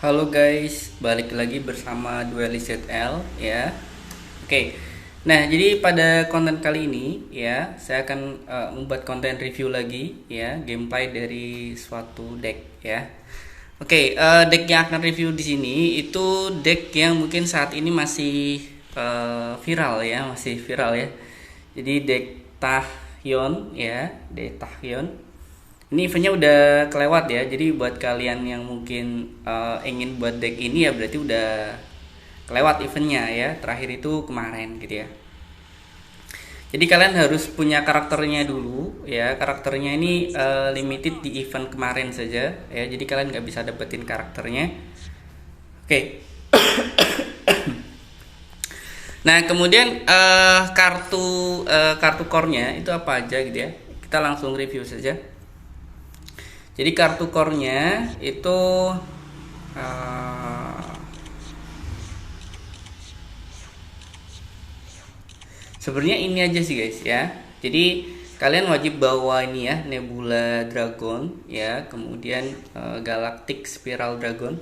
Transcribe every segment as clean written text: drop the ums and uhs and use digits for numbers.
Halo guys, balik lagi bersama Duelist ZL ya. Oke. Nah, jadi pada konten kali ini ya, saya akan membuat konten review lagi ya, gameplay dari suatu deck ya. Oke, deck yang akan review di sini itu deck yang mungkin saat ini masih viral ya, masih viral ya. Jadi deck Tahyon ya, deck Tahyon. Ini eventnya udah kelewat ya, jadi buat kalian yang mungkin ingin buat deck ini ya berarti udah kelewat eventnya ya. Terakhir itu kemarin gitu ya. Jadi kalian harus punya karakternya dulu ya. Karakternya ini limited di event kemarin saja ya. Jadi kalian nggak bisa dapetin karakternya. Oke. Nah kemudian kartu core-nya itu apa aja gitu ya. Kita langsung review saja. Jadi kartu core-nya itu sebenarnya ini aja sih guys ya. Jadi kalian wajib bawa ini ya, Nebula Dragon ya, kemudian Galactic Spiral Dragon.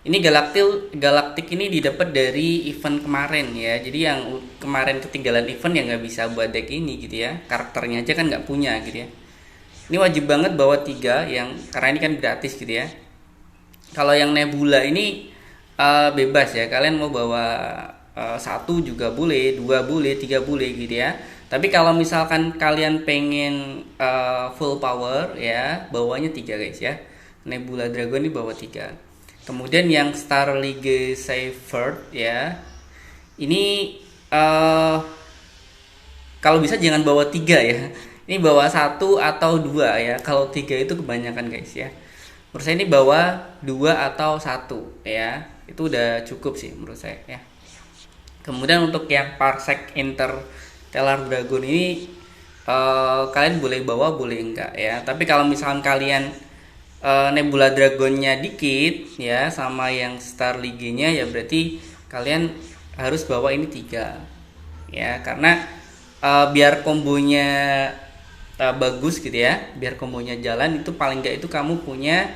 Ini galaktik ini didapat dari event kemarin ya. Jadi yang kemarin ketinggalan event yang nggak bisa buat deck ini gitu ya. Karakternya aja kan nggak punya gitu ya. Ini wajib banget bawa 3 yang karena ini kan gratis gitu ya. Kalau yang Nebula ini bebas ya. Kalian mau bawa 1 juga boleh, 2 boleh, 3 boleh gitu ya. Tapi kalau misalkan kalian pengen full power ya, bawanya 3 guys ya. Nebula Dragon ini bawa 3. Kemudian yang Star League Savert ya. Ini kalau bisa jangan bawa 3 ya. Ini bawa 1 atau 2 ya. Kalau 3 itu kebanyakan guys ya. Menurut saya ini bawa 2 atau 1 ya. Itu udah cukup sih menurut saya ya. Kemudian untuk yang Parsec Interstellar Dragon ini kalian boleh bawa boleh enggak ya. Tapi kalau misalkan kalian Nebula Dragonnya dikit ya sama yang Star League-nya ya berarti kalian harus bawa ini 3 ya. Karena biar kombonya bagus gitu ya, biar kombonya jalan itu paling nggak itu kamu punya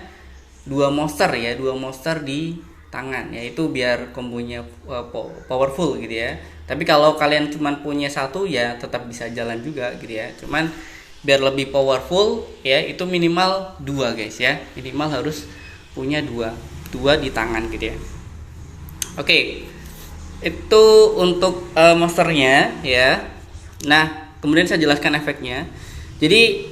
2 monster ya, 2 monster di tangan ya, itu biar kombonya powerful gitu ya. Tapi kalau kalian cuman punya 1 ya tetap bisa jalan juga gitu ya, cuman biar lebih powerful ya itu minimal 2 guys ya, minimal harus punya 2 di tangan gitu ya. Oke, itu untuk monsternya ya. Nah kemudian saya jelaskan efeknya. Jadi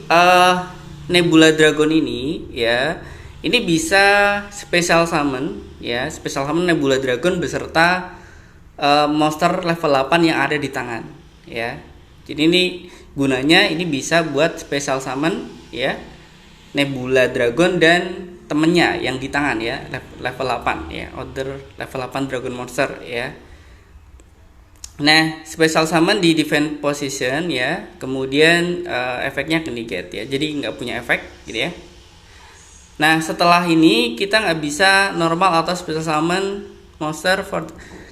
Nebula Dragon ini ya, ini bisa special summon ya, special summon Nebula Dragon beserta monster level 8 yang ada di tangan ya. Jadi ini gunanya ini bisa buat special summon ya Nebula Dragon dan temennya yang di tangan ya, level 8 ya, order level 8 Dragon Monster ya. Nah, special summon di defense position ya, kemudian efeknya ke negate ya, jadi nggak punya efek gitu ya. Nah, setelah ini kita nggak bisa normal atau special summon monster for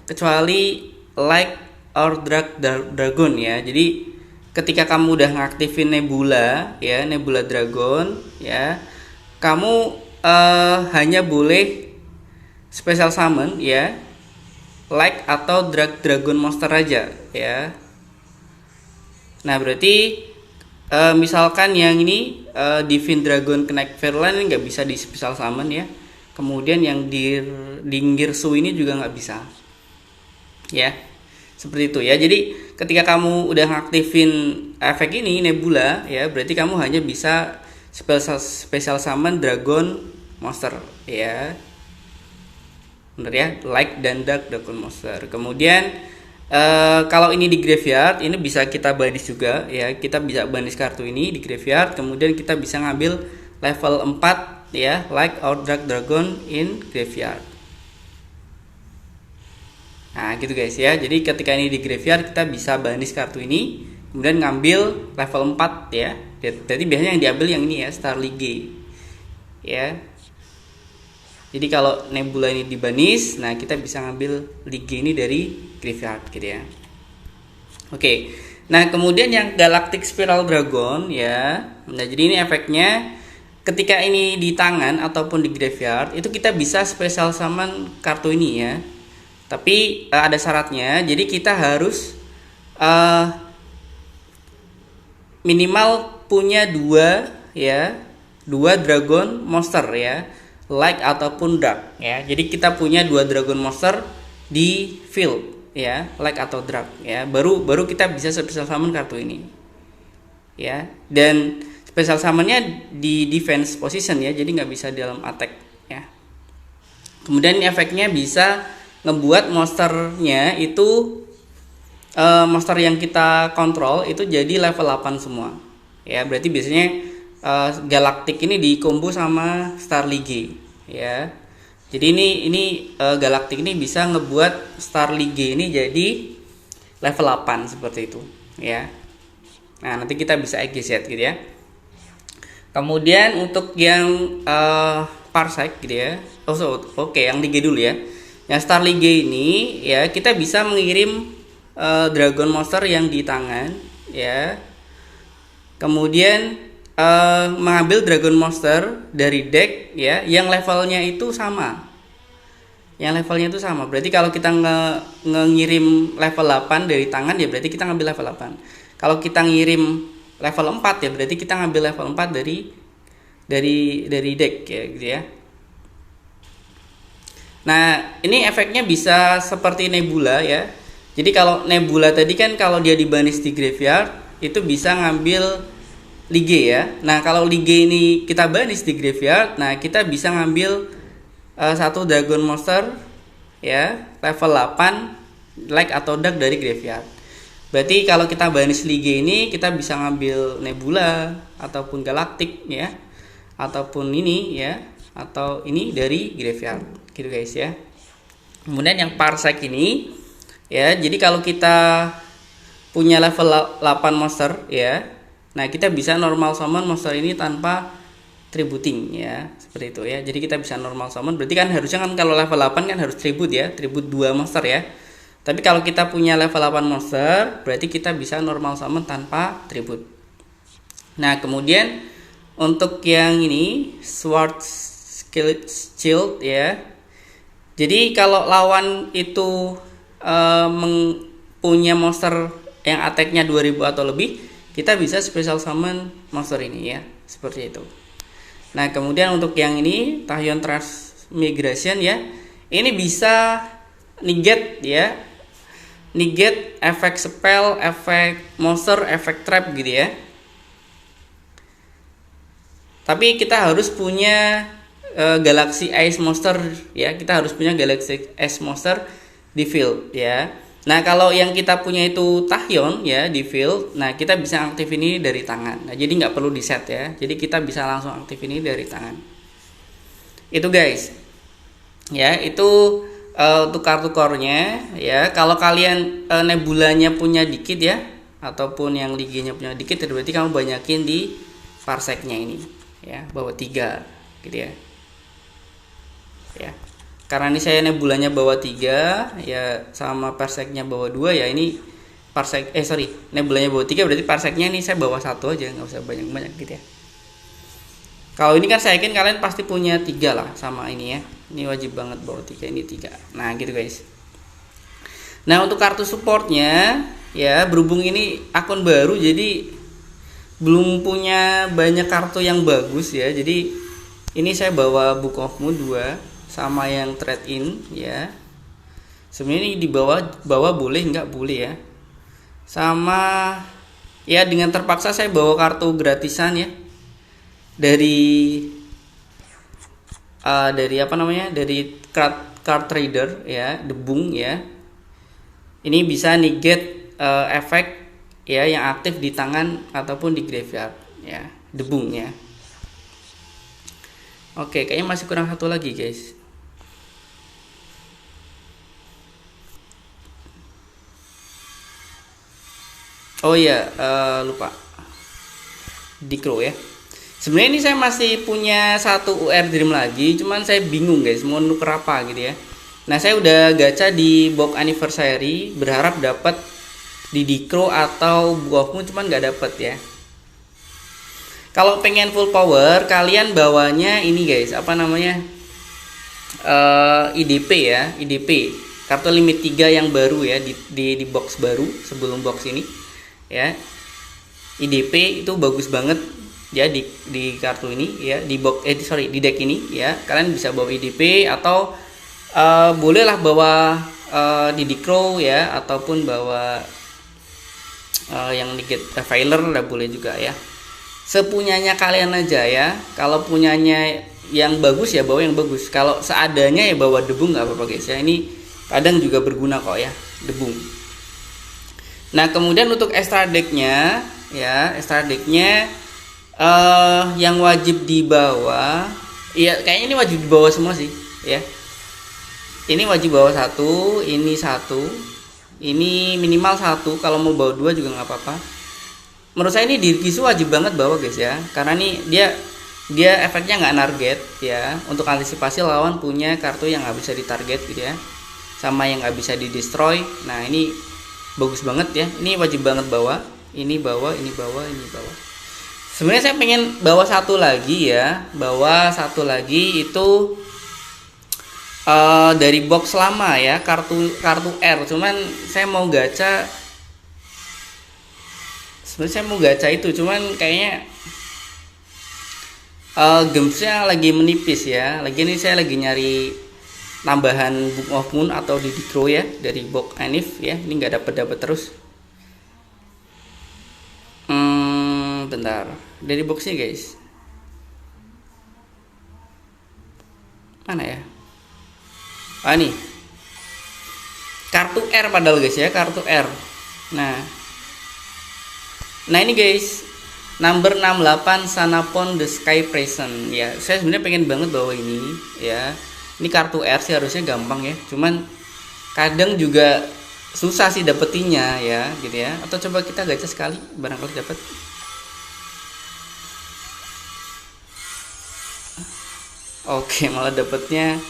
kecuali like or dragon ya. Jadi ketika kamu udah ngaktifin Nebula ya, Nebula Dragon ya, kamu hanya boleh special summon ya like atau dragon monster aja ya. Nah berarti misalkan yang ini Divine Dragon Connect Fairland ini nggak bisa di special summon ya. Kemudian yang di Dingirsu ini juga nggak bisa ya, seperti itu ya. Jadi ketika kamu udah ngaktifin efek ini Nebula ya, berarti kamu hanya bisa special summon dragon monster ya, bener ya, like dan dark dragon monster. Kemudian kalau ini di graveyard ini bisa kita banis juga ya, kita bisa banis kartu ini di graveyard, kemudian kita bisa ngambil level 4 ya, like or dark dragon in graveyard. Nah gitu guys ya, jadi ketika ini di graveyard kita bisa banis kartu ini kemudian ngambil level 4 ya. Jadi biasanya yang diambil yang ini ya, Star League ya. Jadi kalau Nebula ini dibanis, nah kita bisa ngambil League ini dari graveyard gitu ya. Oke. Nah, kemudian yang Galactic Spiral Dragon ya. Nah, jadi ini efeknya ketika ini di tangan ataupun di graveyard itu kita bisa special summon kartu ini ya. Tapi ada syaratnya. Jadi kita harus minimal punya dua ya, dua dragon monster ya, light ataupun dark ya. Jadi kita punya dua dragon monster di field ya, light atau dark ya. Baru kita bisa special summon kartu ini ya. Dan special summonnya di defense position ya, jadi nggak bisa di dalam attack ya. Kemudian efeknya bisa ngebuat monsternya itu monster yang kita kontrol itu jadi level 8 semua ya. Berarti biasanya Galactic ini di combo sama Star League ya. Jadi ini Galactic ini bisa ngebuat Star League ini jadi level 8 seperti itu ya. Nah, nanti kita bisa exit gitu ya. Kemudian untuk yang Parsec gitu ya. Oke, yang Liga dulu ya. Yang Star Liga ini ya, kita bisa mengirim dragon monster yang di tangan ya. Kemudian mengambil dragon monster dari deck ya, yang levelnya itu sama. Yang levelnya itu sama. Berarti kalau kita ngirim level 8 dari tangan ya, berarti kita ngambil level 8. Kalau kita ngirim level 4 ya, berarti kita ngambil level 4 dari deck ya gitu ya. Nah, ini efeknya bisa seperti Nebula ya. Jadi kalau Nebula tadi kan kalau dia dibanis di graveyard itu bisa ngambil Lige ya. Nah, kalau Lige ini kita banis di graveyard, nah kita bisa ngambil satu dragon monster ya, level 8 light atau dark dari graveyard. Berarti kalau kita banis Lige ini kita bisa ngambil Nebula ataupun Galactic ya, ataupun ini ya, atau ini dari graveyard gitu guys ya. Kemudian yang Parsec ini ya, jadi kalau kita punya level 8 monster ya, nah kita bisa normal summon monster ini tanpa tributing ya, seperti itu ya. Jadi kita bisa normal summon, berarti kan harusnya kan kalau level 8 kan harus tribute ya, tribute 2 monster ya. Tapi kalau kita punya level 8 monster, berarti kita bisa normal summon tanpa tribute. Nah, kemudian untuk yang ini Sword Shield ya. Jadi kalau lawan itu punya monster yang attack-nya 2000 atau lebih, kita bisa special summon monster ini ya, seperti itu. Nah, kemudian untuk yang ini Tachyon Transmigration ya. Ini bisa negate ya. Negate efek spell, efek monster, efek trap gitu ya. Tapi kita harus punya Galaxy Ice Monster ya. Kita harus punya Galaxy Ice Monster di field ya. Nah, kalau yang kita punya itu Tachyon ya di field, nah kita bisa aktif ini dari tangan. Nah, jadi nggak perlu di set ya. Jadi kita bisa langsung aktif ini dari tangan. Itu guys. Ya, itu untuk kartu core-nya ya. Kalau kalian Nebulanya punya dikit ya, ataupun yang Ligenya punya dikit, berarti kamu banyakin di Parsec-nya ini ya, bawa 3 gitu ya. Ya. Karena ini saya Nebulanya bawa 3 ya, sama Parsec-nya bawa 2 ya, ini Parsec Nebulanya bawa 3, berarti Parsec-nya ini saya bawa 1 aja, nggak usah banyak-banyak gitu ya. Kalau ini kan saya yakin kalian pasti punya 3 lah sama ini ya. Ini wajib banget bawa 3, ini 3. Nah, gitu guys. Nah, untuk kartu supportnya ya, berhubung ini akun baru jadi belum punya banyak kartu yang bagus ya. Jadi ini saya bawa Book of Moon 2 sama yang trade in ya. Sebenarnya ini di bawah boleh, nggak boleh ya. Sama ya, dengan terpaksa saya bawa kartu gratisan ya. Dari apa namanya? Dari card trader ya, debung ya. Ini bisa negate efek ya yang aktif di tangan ataupun di graveyard ya, debung ya. Oke, kayaknya masih kurang satu lagi guys. Oh iya, lupa Dikro ya. Sebenarnya ini saya masih punya satu UR Dream lagi, cuman saya bingung guys mau nuker apa gitu ya. Nah, saya udah gacha di box anniversary, berharap dapat di Dikro atau Book of Moon, cuman nggak dapet ya. Kalau pengen full power, kalian bawanya ini guys, apa namanya? IDP ya, IDP. Kartu limit 3 yang baru ya di box baru sebelum box ini. Ya. IDP itu bagus banget ya di kartu ini ya, di box di deck ini ya. Kalian bisa bawa IDP atau bolehlah bawa Didi Crow ya, ataupun bawa yang Negate Veiler lah boleh juga ya. Sepunyanya kalian aja ya. Kalau punyanya yang bagus ya bawa yang bagus. Kalau seadanya ya bawa debung nggak apa-apa guys ya. Ini kadang juga berguna kok ya, debung. Nah kemudian untuk extra decknya ya, extra decknya yang wajib dibawa, ya kayaknya ini wajib dibawa semua sih ya. Ini wajib bawa satu, ini satu, ini minimal satu. Kalau mau bawa dua juga nggak apa-apa. Menurut saya ini Dirkisu wajib banget bawa guys ya, karena nih dia efeknya nggak target ya, untuk antisipasi lawan punya kartu yang nggak bisa ditarget gitu ya, sama yang nggak bisa di destroy. Nah ini bagus banget ya, ini wajib banget bawa. Ini bawa, ini bawa, ini bawa. Sebenarnya saya pengen bawa satu lagi ya, bawa satu lagi itu dari box lama ya, kartu R. Cuman saya mau gacha. Sebenarnya saya mau gacha itu, cuman kayaknya gemsnya lagi menipis ya. Lagi ini saya lagi nyari tambahan Book of Moon atau Didi Crow ya dari box Anif ya. Ini nggak dapat terus. Bentar, dari boxnya guys. Mana ya? Ah nih. Kartu R padahal guys ya, kartu R. Nah ini guys, number 68 Sanapon The Sky Present ya. Saya sebenarnya pengen banget bawa ini ya. Ini kartu R sih harusnya gampang ya. Cuman kadang juga susah sih dapetinnya ya, gitu ya. Atau coba kita gacha sekali, barangkali dapat. Oke, malah dapetnya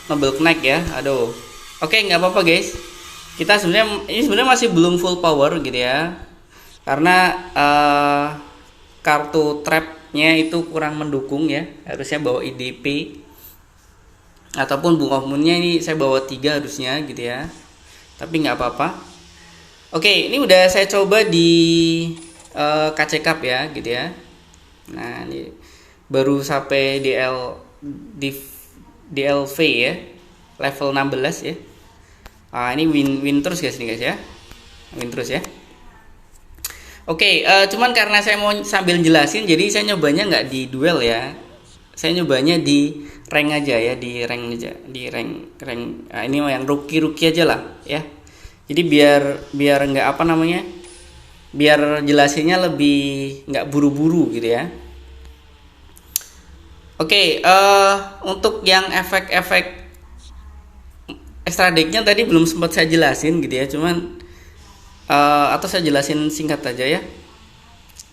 Noble Knight ya. Aduh. Oke, nggak apa-apa guys. Kita sebenarnya masih belum full power gitu ya. Karena kartu trapnya itu kurang mendukung ya. Harusnya bawa IDP ataupun Book of Moon-nya ini saya bawa 3 harusnya gitu ya. Tapi nggak apa-apa. Oke, ini udah saya coba di KC Cup ya gitu ya. Nah, ini baru sampai DLV ya, level 16 ya. Ini win terus guys nih guys ya, win terus ya. Oke, cuman karena saya mau sambil jelasin, jadi saya nyobanya nggak di duel ya, saya nyobanya di rank aja ya, di rank aja, di rank. Ini yang rookie aja lah ya. Jadi biar nggak apa namanya, biar jelasinnya lebih nggak buru-buru gitu ya. Oke, untuk yang efek-efek extra decknya tadi belum sempat saya jelasin gitu ya, cuman atau saya jelasin singkat aja ya.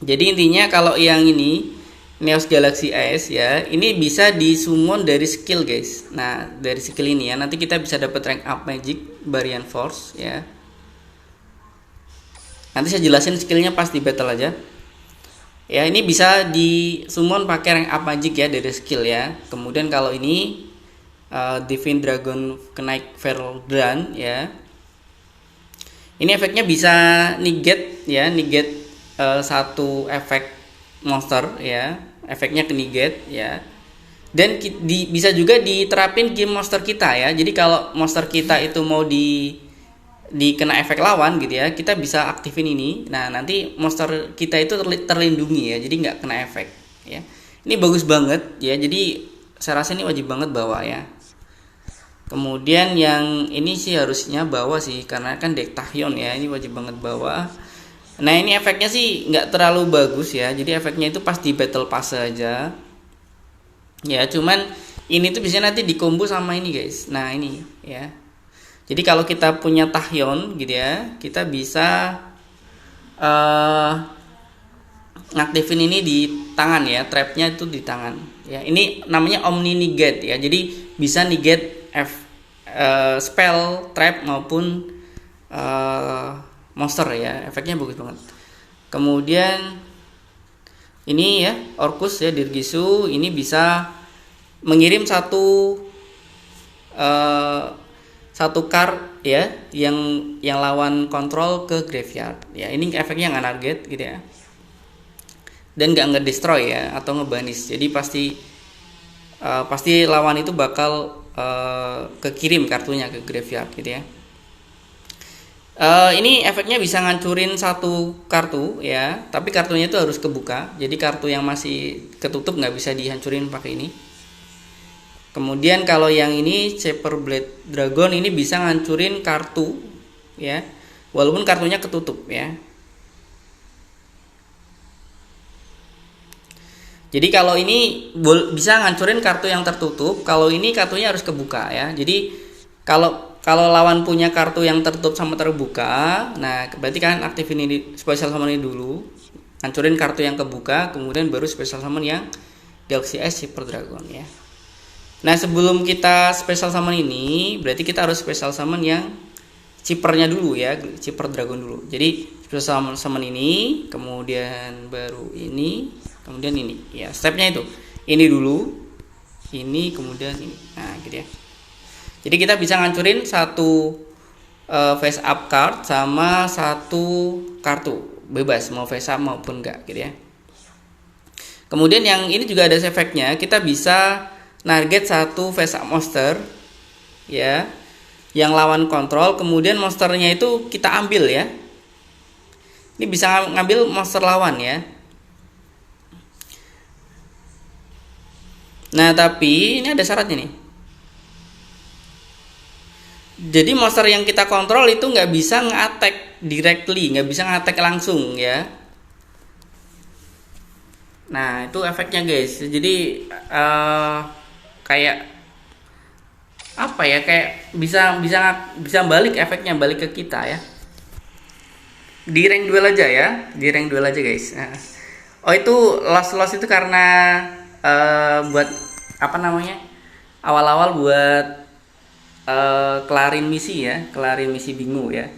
Jadi intinya kalau yang ini Neos Galaxy Ace ya, ini bisa disummon dari skill guys. Nah dari skill ini ya, nanti kita bisa dapat rank up magic Variant Force ya. Nanti saya jelasin skillnya pas di battle aja. Ya ini bisa di summon pakai rank up magic ya dari skill ya. Kemudian kalau ini Divine Dragon Knight Verldran ya. Ini efeknya bisa negate ya, negate satu efek monster ya. Efeknya ke negate ya. Dan bisa juga diterapin game monster kita ya. Jadi kalau monster kita itu mau dikena efek lawan gitu ya, kita bisa aktifin ini. Nah nanti monster kita itu terlindungi ya, jadi nggak kena efek ya. Ini bagus banget ya, jadi saya rasa ini wajib banget bawa ya. Kemudian yang ini sih harusnya bawa sih, karena kan deck Tachyon ya, ini wajib banget bawa. Nah ini efeknya sih nggak terlalu bagus ya, jadi efeknya itu pas di battle pass aja ya. Cuman ini tuh biasanya nanti dikombo sama ini guys. Nah ini ya, jadi kalau kita punya Tachyon gitu ya, kita bisa ngaktifin ini di tangan ya, trapnya itu di tangan ya. Ini namanya Omni Negate ya, jadi bisa negate spell, trap maupun monster ya. Efeknya bagus banget. Kemudian Ini ya, Orcus ya, Dirgisu ini bisa mengirim satu card ya yang lawan kontrol ke graveyard ya. Ini efeknya nggak target gitu ya, dan nggak nge-destroy ya atau ngebanis. Jadi pasti lawan itu bakal kekirim kartunya ke graveyard gitu ya. Ini efeknya bisa ngancurin satu kartu ya, tapi kartunya itu harus kebuka. Jadi kartu yang masih ketutup nggak bisa dihancurin pakai ini. Kemudian kalau yang ini Shaper Blade Dragon ini bisa ngancurin kartu ya, walaupun kartunya ketutup ya. Jadi kalau ini bisa ngancurin kartu yang tertutup, kalau ini kartunya harus kebuka ya. Jadi kalau lawan punya kartu yang tertutup sama terbuka, nah berarti kan aktifin ini special summon ini dulu, hancurin kartu yang kebuka, kemudian baru special summon yang Galaxy S Shaper Dragon ya. Nah sebelum kita special summon ini, berarti kita harus special summon yang Chippernya dulu ya, Shaper Dragon dulu. Jadi special summon ini, kemudian baru ini, kemudian ini ya, stepnya itu ini dulu, ini kemudian ini, nah gitu ya. Jadi kita bisa ngancurin satu face up card sama satu kartu bebas, mau face up maupun enggak gitu ya. Kemudian yang ini juga ada efeknya, kita bisa target satu face up monster ya yang lawan kontrol, kemudian monsternya itu kita ambil ya. Ini bisa ngambil monster lawan ya. Nah tapi ini ada syaratnya nih. Jadi monster yang kita kontrol itu nggak bisa nge-attack directly, nggak bisa nge-attack langsung ya. Nah itu efeknya guys. Jadi kayak apa ya, kayak bisa balik efeknya, balik ke kita ya. Di rank duel aja ya, di rank duel aja guys. Nah. Oh itu loss itu karena buat apa namanya, awal-awal buat kelarin misi ya, kelarin misi bingung ya.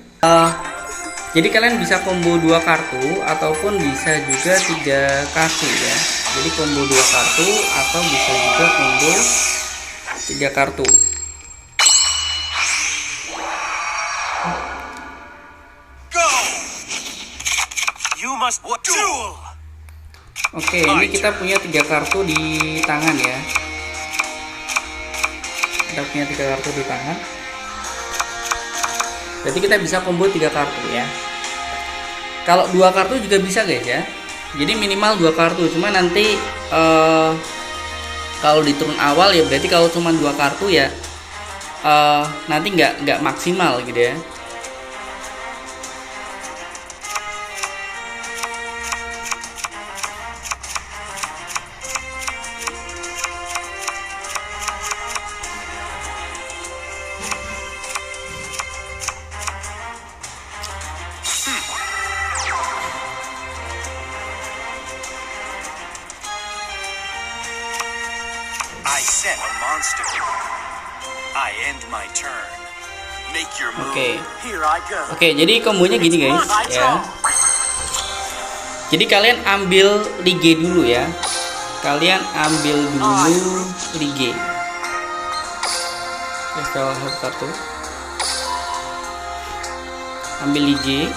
Jadi kalian bisa combo 2 kartu ataupun bisa juga 3 kartu ya. Jadi combo 2 kartu atau bisa juga combo 3 kartu. Oke, ini kita punya 3 kartu di tangan ya. Kita punya 3 kartu di tangan. Jadi kita bisa combo 3 kartu ya. Kalau 2 kartu juga bisa guys ya. Jadi minimal 2 kartu. Cuma nanti kalau di turun awal ya, berarti kalau cuma 2 kartu ya nanti nggak maksimal gitu ya. Oke, jadi kombonya gini guys ya. Jadi kalian ambil lige dulu ya. Kalian ambil dulu lige. Install kartu. Ambil lige.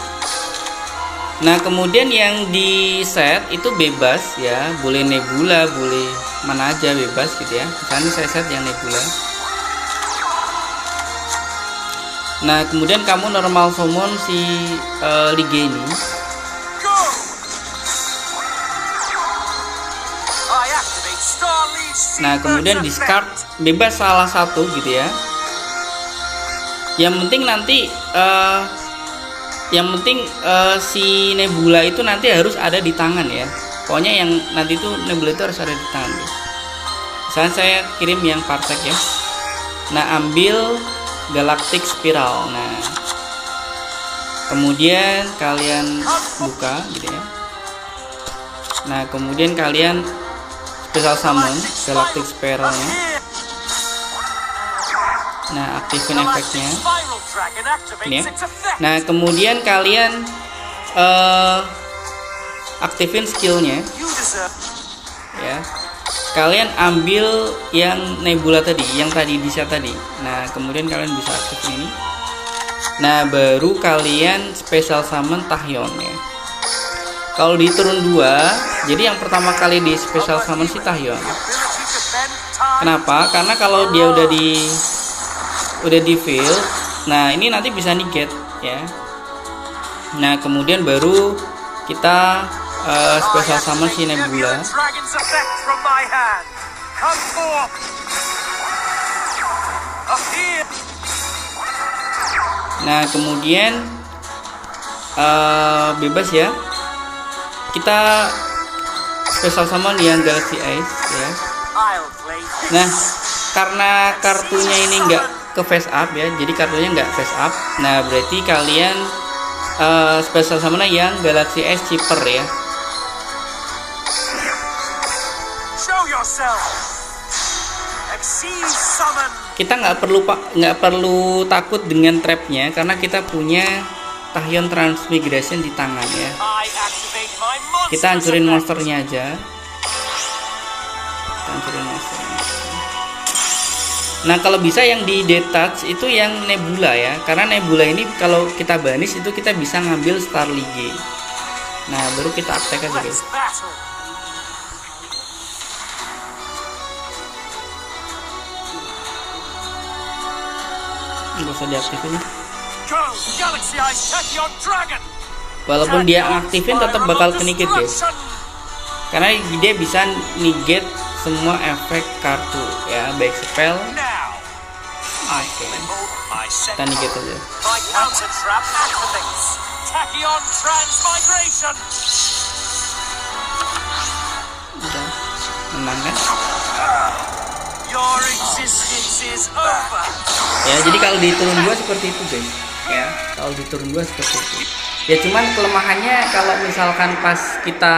Nah, kemudian yang di set itu bebas ya, boleh nebula, boleh mana aja, bebas gitu ya. Misalnya saya set yang nebula. Nah kemudian kamu normal summon si lige ini. Nah kemudian discard bebas salah satu gitu ya. Yang penting nanti si nebula itu nanti harus ada di tangan ya. Pokoknya yang nanti itu nebula itu harus ada di tangan. Misalnya saya kirim yang parsec ya. Nah ambil Galactic Spiral. Nah, kemudian kalian buka gitu ya. Nah, kemudian kalian special summon Galactic Spiralnya. Nah, aktifin efeknya. Ini ya. Nah, kemudian kalian aktifin skillnya ya. Kalian ambil yang nebula tadi, yang tadi di set tadi. Nah kemudian kalian bisa aktifin ini. Nah baru kalian special summon Tachyon ya. Kalau di turun 2, jadi yang pertama kali di special summon si Tachyon. Kenapa? Karena kalau dia udah di fill, nah ini nanti bisa negate ya. Nah kemudian baru kita special summon si Nebula. Nah kemudian bebas ya, kita special summon yang Galaxy Ice ya. Nah karena kartunya ini nggak ke face up ya, jadi kartunya nggak face up. Nah berarti kalian special summon yang Galaxy Ice Chipper ya. Kita nggak perlu takut dengan trapnya karena kita punya Tachyon Transmigration di tangan ya. Kita hancurin monsternya aja. Nah kalau bisa yang di detach itu yang Nebula ya, karena Nebula ini kalau kita banish itu kita bisa ngambil Star League. Nah baru kita attack aja guys. Nggak usah diaktifin. Walaupun dia aktifin tetap bakal ke-negate guys, karena dia bisa negate semua efek kartu ya, baik spell. Oke, kita negate aja. Udah menang kan? Ya jadi kalau di turun 2 seperti itu guys ya, kalau di turun 2 seperti itu ya. Cuman kelemahannya kalau misalkan pas kita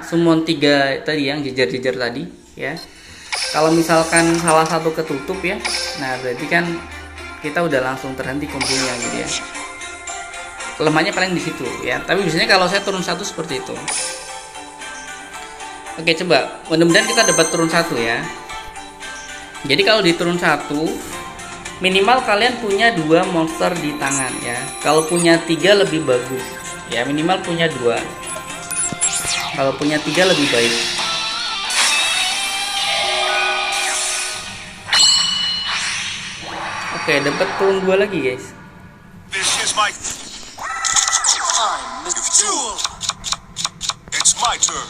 summon 3 tadi yang jejer-jejer tadi ya, kalau misalkan salah satu ketutup ya, nah berarti kan kita udah langsung terhenti kombonya gitu ya. Kelemahannya paling di situ ya, tapi biasanya kalau saya turun 1 seperti itu. Oke coba, mudah-mudahan kita dapat turun 1 ya. Jadi kalau di turun 1 minimal kalian punya 2 monster di tangan ya. Kalau punya 3 lebih bagus ya, minimal punya 2. Kalau punya 3 lebih baik. Oke, dapat turun 2 lagi guys. It's my turn.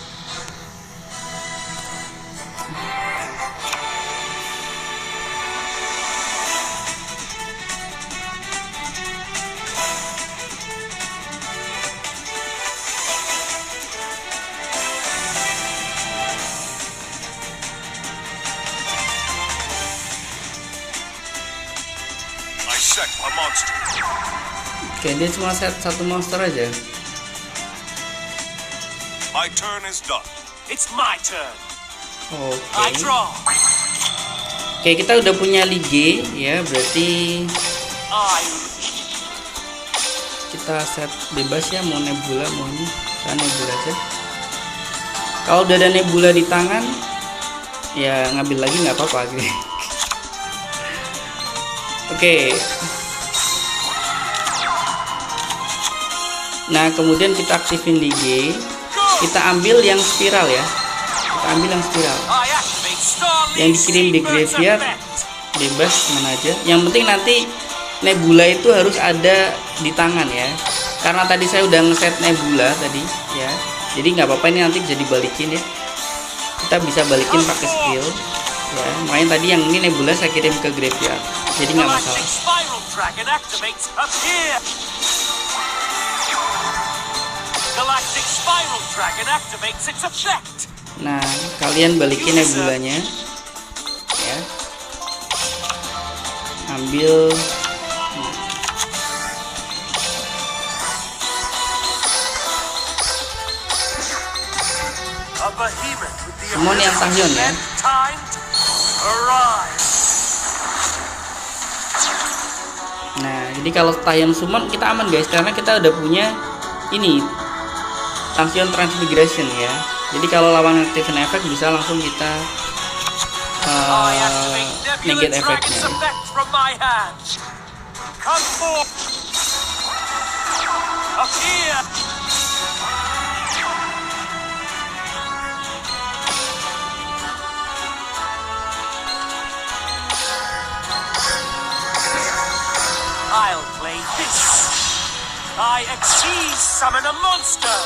Set a monster. Oke, dia cuma set 1 monster aja. My turn is done. It's my turn. Oke. I draw. Oke, kita udah punya Lige ya, berarti kita set bebas ya, mau Nebula mau ini, kan Nebula aja. Kalau udah ada Nebula di tangan ya ngambil lagi nggak apa-apa gitu. Oke. Nah kemudian kita aktifin Lige, kita ambil yang spiral ya, kita ambil yang spiral, yang dikirim di graveyard bebas mana aja. Yang penting nanti Nebula itu harus ada di tangan ya, karena tadi saya udah ngeset Nebula tadi ya, jadi nggak apa-apa, ini nanti bisa dibalikin ya, kita bisa balikin pakai skill ya. Makanya tadi yang ini Nebula saya kirim ke graveyard, jadi nggak masalah. Nah kalian balikin Nebulanya ya, ambil summon yang Tachyon ya. Nah jadi kalau Tachyon summon kita aman guys, karena kita udah punya ini Action Transmigration ya. Jadi kalau lawan aktifin efek bisa langsung kita negate efeknya. From my hand. Come forth. Appear. I'll play this. I exceed summon a monster.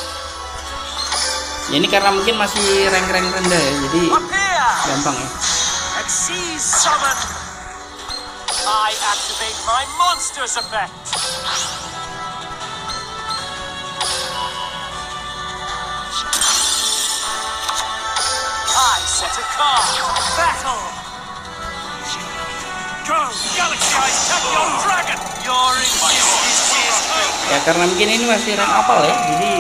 Ya, ini karena mungkin masih rank-rank rendah ya, jadi Appear. gampang ya. Exceed summon. I activate my monster's effect. I set a card. Battle. Go, Galaxy Eyes, tap your dragon. Your existence is over. Ya karena mungkin ini masih rank apal ya, jadi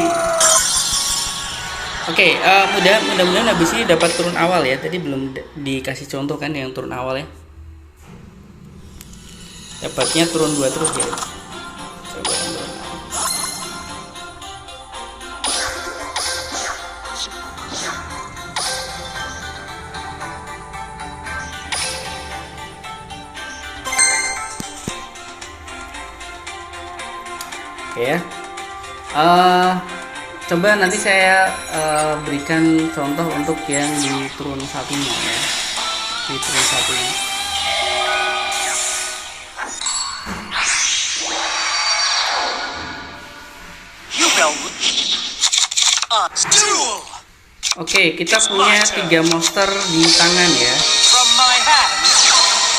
oke, mudah-mudahan habis ini dapat turun awal ya. Tadi belum dikasih contoh kan yang turun awal ya. Dapatnya turun 2 terus ya. Coba yang turun awal. Oke ya. Coba nanti saya berikan contoh untuk yang di turun satunya ya. Di turun satunya. Duel. Oke, kita punya 3 monster di tangan ya. From my hand,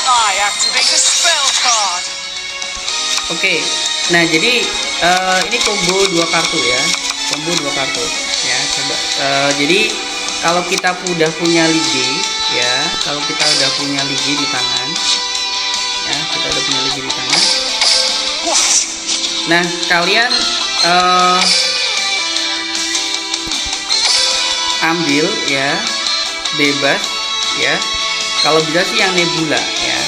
I activate a spell card. Oke, nah jadi ini combo 2 kartu ya. Combo 2 kartu ya. Coba jadi kalau kita udah punya lige ya, kalau kita udah punya lige di tangan ya, kita udah punya lige di tangan. Nah, kalian ambil ya, bebas ya. Kalau bisa sih yang nebula ya.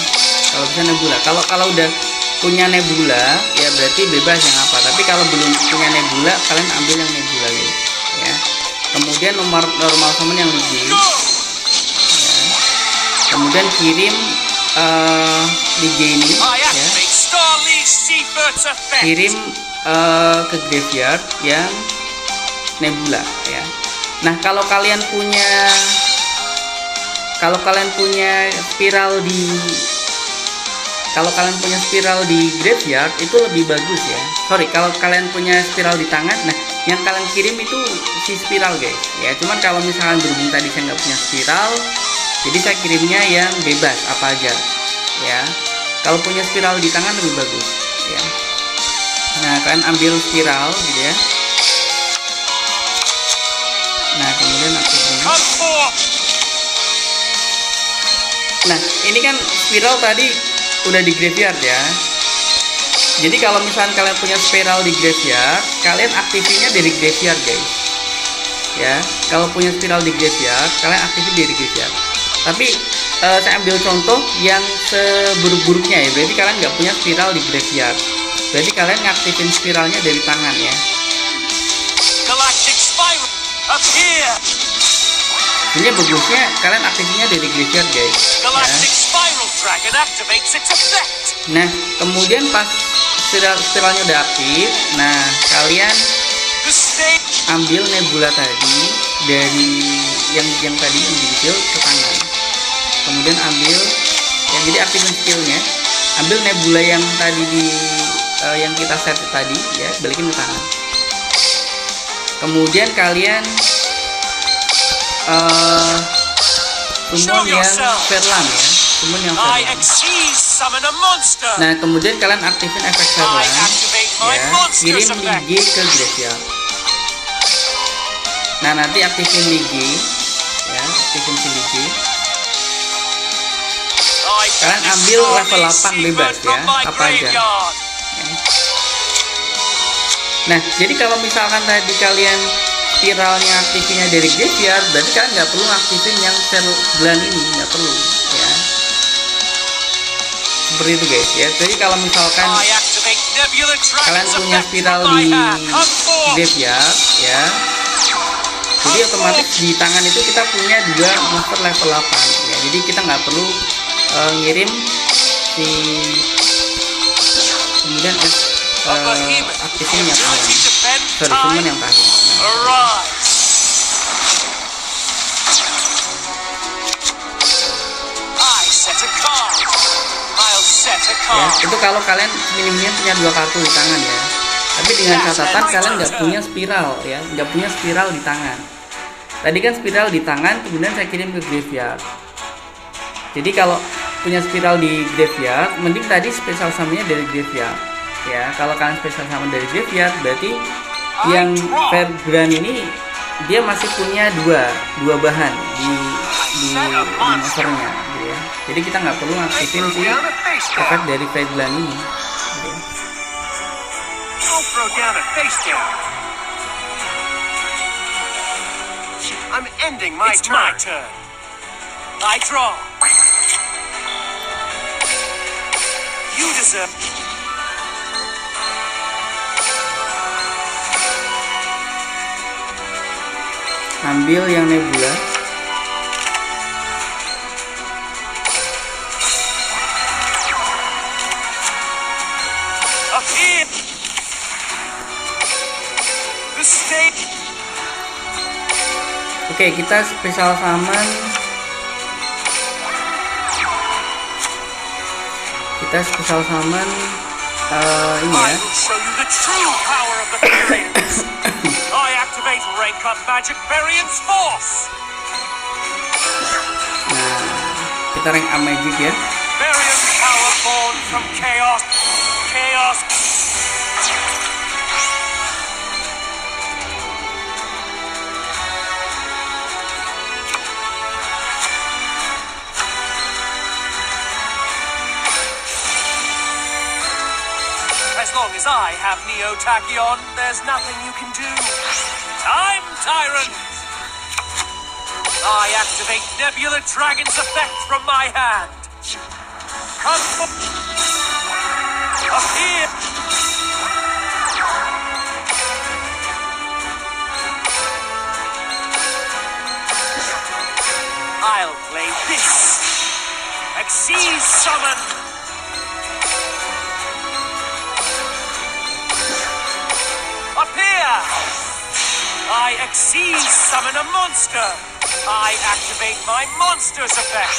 Kalau bisa nebula. Kalau udah punya nebula ya berarti bebas yang apa. Tapi kalau belum punya nebula, kalian ambil yang nebula gitu ya. Kemudian normal summon yang lige ya. Kemudian kirim lige ini ya. Kirim ke graveyard yang nebula ya. Nah, kalau kalian punya spiral di graveyard itu lebih bagus ya. Sorry, kalau kalian punya spiral di tangan, nah yang kalian kirim itu si spiral guys ya. Cuman kalau misalkan berhubung tadi saya nggak punya spiral, jadi saya kirimnya yang bebas apa aja ya. Kalau punya spiral di tangan lebih bagus ya. Nah, kalian ambil spiral gitu ya. Nah, kemudian aktifin. Nah, ini kan spiral tadi udah di graveyard ya. Jadi kalau misalnya kalian punya spiral di graveyard, kalian aktifinnya dari graveyard guys. Ya, kalau punya spiral di graveyard, kalian aktifin dari graveyard. Tapi saya ambil contoh yang seburuk-buruknya ya. Berarti kalian nggak punya spiral di graveyard. Berarti kalian ngaktifin spiralnya dari tangan ya. Galactic Spiral. Appear. Ini bagusnya kalian aktifnya dari graveyard guys Galactic ya. Spiral Dragon activates its effect. Nah, kemudian pas spiralnya udah aktif, nah kalian The state. ambil nebula tadi dari yang tadi yang diambil ke tangan. Kemudian ambil ya, jadi aktifin skillnya, ambil nebula yang tadi yang kita set tadi ya, balikin ke tangan. Kemudian kalian summon yang Verlan ya, summon yang I Verlan. exceed summon a monster. Nah, kemudian kalian aktifin efek I Verlan activate my ya, monster's kirim effect. lige ke graveyard. Nah, nanti aktifin lige ya, aktifin si lige. Kalian ambil level 8 bebas ya, apa aja. Nah, jadi kalau misalkan tadi kalian spiralnya aktifinnya dari graveyard, berarti kalian nggak perlu aktifin yang Verlan ini, nggak perlu ya. Seperti itu guys ya. Jadi kalau misalkan kalian punya spiral di graveyard ya, Jadi otomatis di tangan itu kita punya dua monster level 8 ya. Jadi kita nggak perlu ngirim si kemudian aktifin yang kawan, sorry, summon yang tadi. Ya, itu kalau kalian minimnya punya dua kartu di tangan ya. Tapi dengan catatan kalian nggak punya spiral ya, nggak punya spiral di tangan. Tadi kan spiral di tangan, kemudian saya kirim ke graveyard. Jadi kalau punya spiral di graveyard, mending tadi spesial summonnya dari graveyard. Ya, kalau kalian spesial summon dari graveyard, berarti yang Fairground ini dia masih punya dua bahan di monsternya, gitu ya. Jadi kita nggak perlu aktifin si efek dari Fairground ini. Gitu ya. I'm ending my turn. I draw. You deserve. Ambil yang Nebula. Up here. The state. Oke, kita spesial summon. Kita spesial summon ini ya. Show you the true power of the Variance. I activate rank up magic Variance Force. Nah, kita rank up magic ya. Variance power born from chaos. Chaos. As long as I have Neo Tachyon, there's nothing you can do. Time Tyrant! I activate Nebula Dragon's effect from my hand. Come up here! I'll play this. Xyz Summon! Up here! I Xyz Summon a monster! I activate my monster's effect!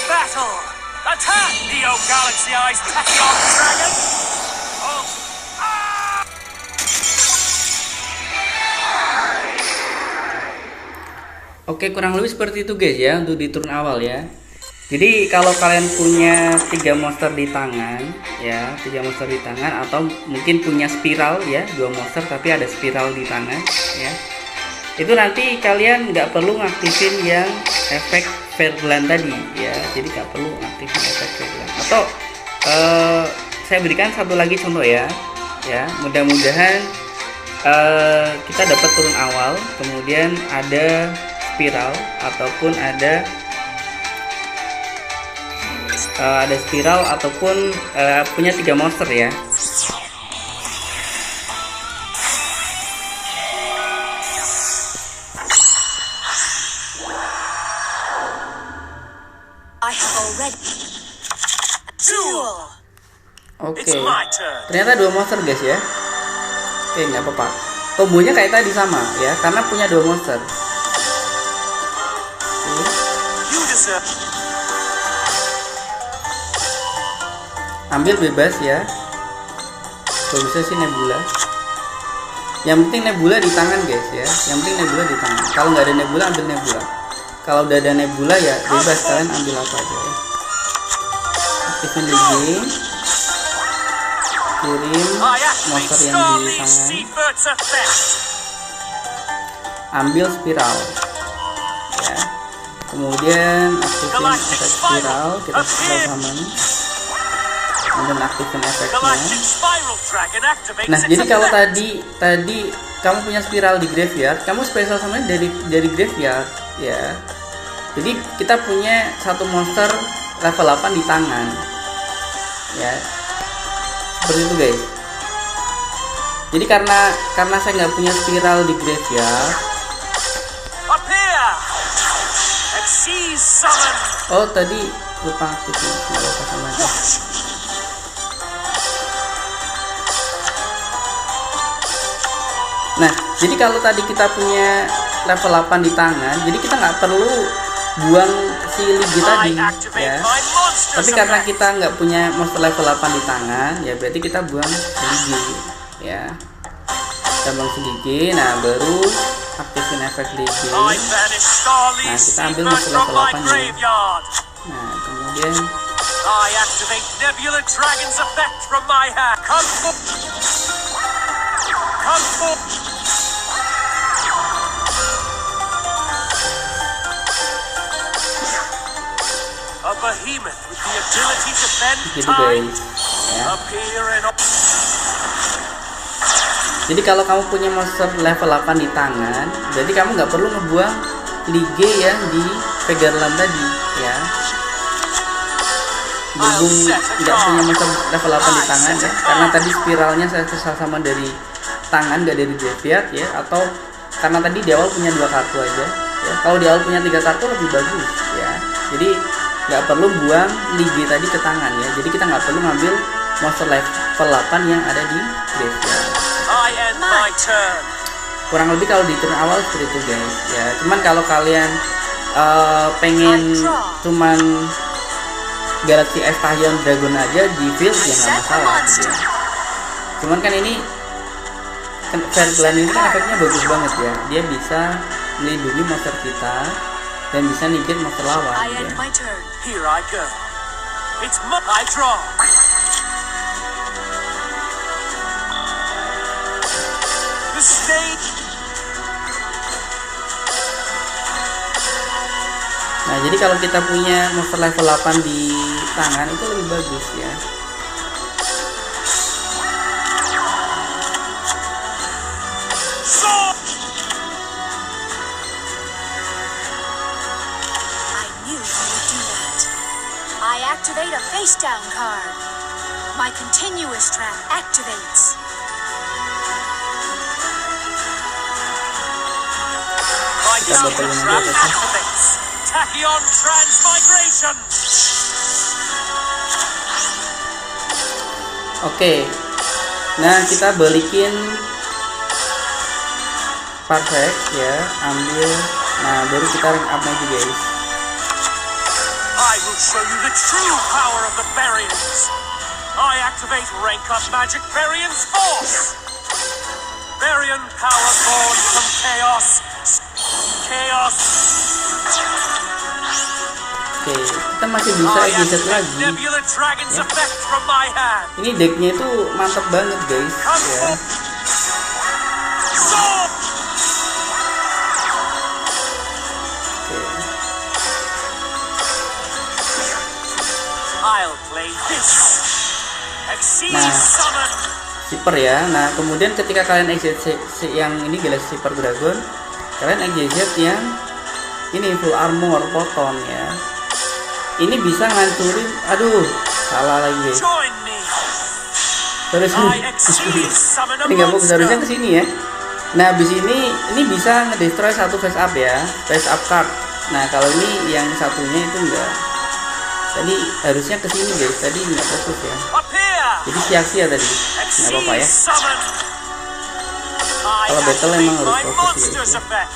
Battle! Attack, Neo Galaxy Eyes Tachyon Dragon! Oh! Oke, kurang lebih seperti itu guys ya untuk di turun awal ya. Jadi kalau kalian punya 3 monster di tangan ya, 3 monster di tangan atau mungkin punya spiral ya, 2 monster tapi ada spiral di tangan ya. Itu nanti kalian nggak perlu ngaktifin yang efek Fairground tadi ya. Jadi nggak perlu aktifin efek Fairground. Atau saya berikan satu lagi contoh ya. Ya, mudah-mudahan kita dapat turun awal, kemudian ada spiral ataupun ada spiral ataupun punya 3 monster ya. Oke, ternyata 2 monster guys ya. Oke, nggak apa-apa. Kombonya kayak tadi sama ya, karena punya 2 monster. Ambil bebas ya. Kalau bisa sih Nebula. Yang penting Nebula di tangan guys ya. Yang penting Nebula di tangan. Kalau nggak ada Nebula, ambil Nebula. Kalau udah ada Nebula ya bebas, kalian ambil apa aja ya. Aktifin di game. Kirim monster yang di tangan. Ambil spiral ya. Kemudian aktifin efek spiral. Kita spiral summon. Kemudian aktifin efeknya. Nah, jadi kalau tadi kamu punya spiral di graveyard, kamu spesial summon dari graveyard ya. Jadi kita punya satu monster level 8 di tangan ya, seperti itu guys. Jadi karena saya nggak punya spiral di graveyard. Up here! Xyz summon! Oh tadi lupa aktifin, nggak apa sama aja. Nah, jadi kalau tadi kita punya level 8 di tangan, jadi kita nggak perlu buang si Ligi tadi ya. Tapi karena kita nggak punya monster level 8 di tangan, ya berarti kita buang si Ligi ya. Kita buang si Ligi, nah baru aktifin efek Ligi. Nah, kita ambil monster level 8 nya. Nah, kemudian I activate Nebula Dragon's effect from my hand. Come for. A behemoth with the ability to bend gitu time. guys ya. Appear in. Jadi kalau kamu punya monster level 8 di tangan, jadi kamu nggak perlu ngebuang Lige yang di Pegarlan tadi ya. Berhubung nggak punya monster level 8 di tangan ya, karena tadi spiralnya saya sama dari tangan nggak dari graveyard ya, atau karena tadi di awal punya 2 kartu aja ya. Kalau di awal punya 3 kartu lebih bagus ya. Jadi nggak perlu buang Lige tadi ke tangan ya. Jadi kita nggak perlu ngambil monster level 8 yang ada di graveyard. Kurang lebih kalau di turn awal seperti itu guys ya. Cuman kalau kalian pengen cuman Galaxy S Tachyon Dragon aja di field ya nggak masalah gitu ya. Cuman kan ini Fairglan ini kan efeknya bagus banget ya. Dia bisa melindungi monster kita dan bisa negate monster lawan gitu ya. Here I go. It's I draw. The stage. Nah, jadi kalau kita punya monster level 8 di tangan itu lebih bagus ya. Activate a face down card. My continuous trap activates. My continuous trap activates. Tachyon transmigration. Oke. Nah, kita balikin perfect ya, ambil. Nah, baru kita rank up lagi guys. I will show you the true power of the Baryons. I activate rank up magic Baryon's force. Baryon power born from chaos. Chaos. Oke, kita masih bisa I gadget activate lagi. Nebula Dragon's effect from my hand. Ini decknya itu mantap banget guys ya. I'll play this. Nah, Summon. Super ya. Nah, kemudian ketika kalian exit yang ini Galaxy Super Dragon, kalian exit yang ini full armor Photon ya. Ini bisa ngancurin, aduh, salah lagi guys. Join me. Terus ini nggak fokus, harusnya ke sini ya. Nah, habis ini bisa ngedestroy satu face up ya, face up card. Nah, kalau ini yang satunya itu enggak. Tadi harusnya ke sini guys, tadi nggak fokus ya. Jadi sia-sia tadi, nggak apa-apa ya. Kalau battle emang harus fokus guys ya.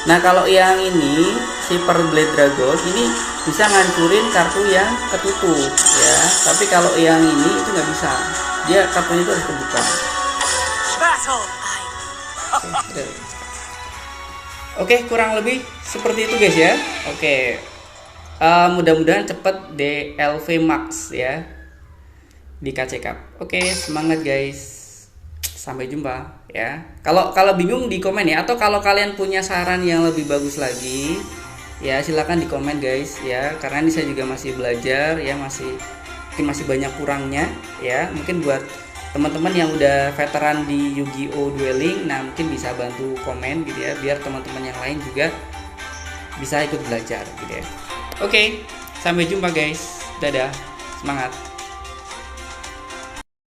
Nah, kalau yang ini Super Blade Dragon ini bisa ngancurin kartu yang ketutup ya. Tapi kalau yang ini itu nggak bisa, dia kartunya itu harus terbuka. Oke, kurang lebih seperti itu guys ya. Oke. Mudah-mudahan cepet DLV Max ya di KC Cup. Oke, semangat guys. Sampai jumpa ya. Kalau bingung di komen ya, atau kalau kalian punya saran yang lebih bagus lagi ya silakan di komen guys ya. Karena ini saya juga masih belajar ya, mungkin masih banyak kurangnya ya. Mungkin buat teman-teman yang udah veteran di Yu-Gi-Oh Dueling, nah mungkin bisa bantu komen gitu ya, biar teman-teman yang lain juga bisa ikut belajar gitu ya. Oke, sampai jumpa guys. Dadah. Semangat.